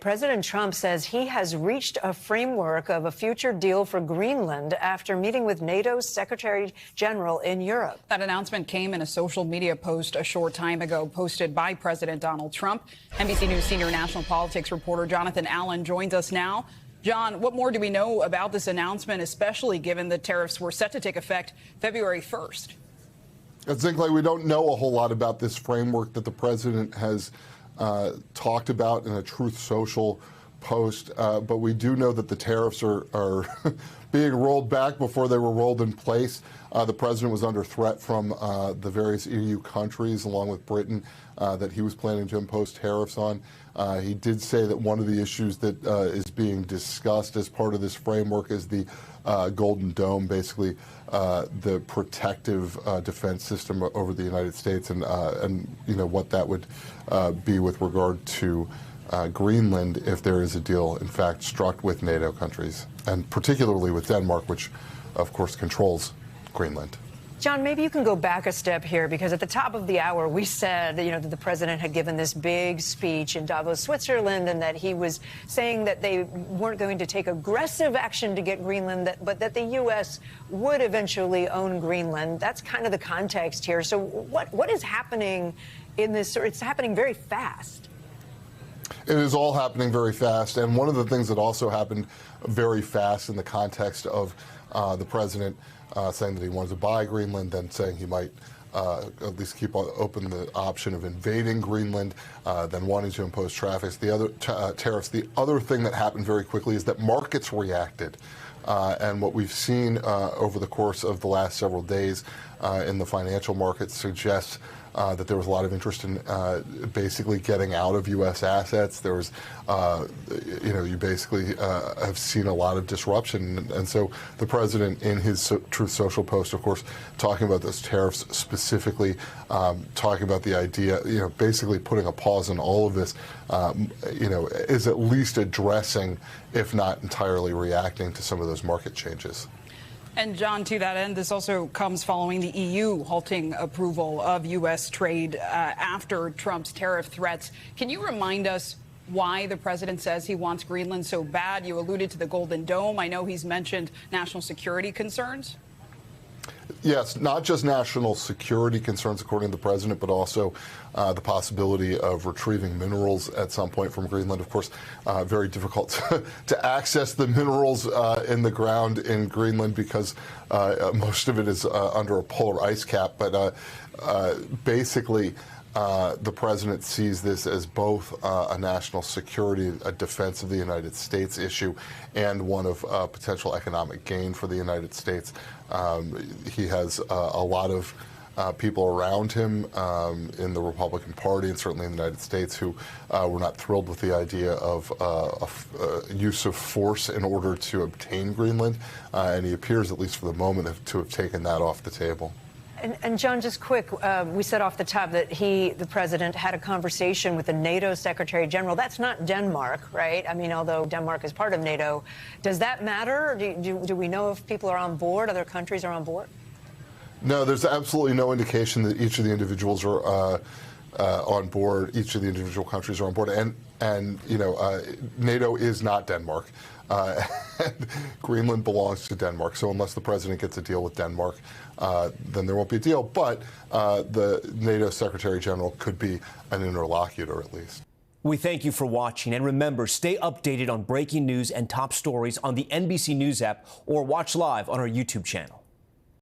President Trump says he has reached a framework of a future deal for Greenland after meeting with NATO's Secretary General in Europe. That announcement came in a social media post a short time ago, posted by President Donald Trump. NBC News senior national politics reporter Jonathan Allen joins us now. John, what more do we know about this announcement, especially given the tariffs were set to take effect February 1st? I think we don't know a whole lot about this framework that the president has talked about in a Truth Social post, but we do know that the tariffs are being rolled back before they were rolled in place. The president was under threat from the various EU countries, along with Britain, that he was planning to impose tariffs on. He did say that one of the issues that is being discussed as part of this framework is the Golden Dome, basically the protective defense system over the United States, and you know what that would be with regard to Greenland if there is a deal, in fact, struck with NATO countries, and particularly with Denmark, which, of course, controls Greenland. John, maybe you can go back a step here, because at the top of the hour, we said, that the president had given this big speech in Davos, Switzerland, and that he was saying that they weren't going to take aggressive action to get Greenland, but that the U.S. would eventually own Greenland. That's kind of the context here. So what is happening in this? It's happening very fast. It is all happening very fast. And one of the things that also happened very fast in the context of the president saying that he wanted to buy Greenland, then saying he might at least keep open the option of invading Greenland, then wanting to impose tariffs. The other thing that happened very quickly is that markets reacted. And what we've seen over the course of the last several days in the financial markets suggests that there was a lot of interest in basically getting out of U.S. assets. There was, you basically have seen a lot of disruption. And so the president, in his Truth Social post, of course, talking about those tariffs specifically, talking about the idea, basically putting a pause on all of this, is at least addressing, if not entirely reacting to some of those market changes. And, John, to that end, this also comes following the EU halting approval of U.S. trade after Trump's tariff threats. Can you remind us why the president says he wants Greenland so bad? You alluded to the Golden Dome. I know he's mentioned national security concerns. Yes, not just national security concerns, according to the president, but also the possibility of retrieving minerals at some point from Greenland. Of course, very difficult to access the minerals in the ground in Greenland because most of it is under a polar ice cap. But basically, the president sees this as both a national security, a defense of the United States issue, and one of potential economic gain for the United States. He has a lot of people around him in the Republican Party and certainly in the United States who were not thrilled with the idea of use of force in order to obtain Greenland. And he appears, at least for the moment, to have taken that off the table. And John, just quick, we said off the top that the president, had a conversation with the NATO Secretary General. That's not Denmark, right? I mean, although Denmark is part of NATO. Does that matter? Do we know if people are on board, other countries are on board? No, there's absolutely no indication that each of the individuals are on board. Each of the individual countries are on board. And NATO is not Denmark. Greenland belongs to Denmark. So unless the president gets a deal with Denmark, then there won't be a deal. But the NATO Secretary General could be an interlocutor, at least. We thank you for watching. And remember, stay updated on breaking news and top stories on the NBC News app or watch live on our YouTube channel.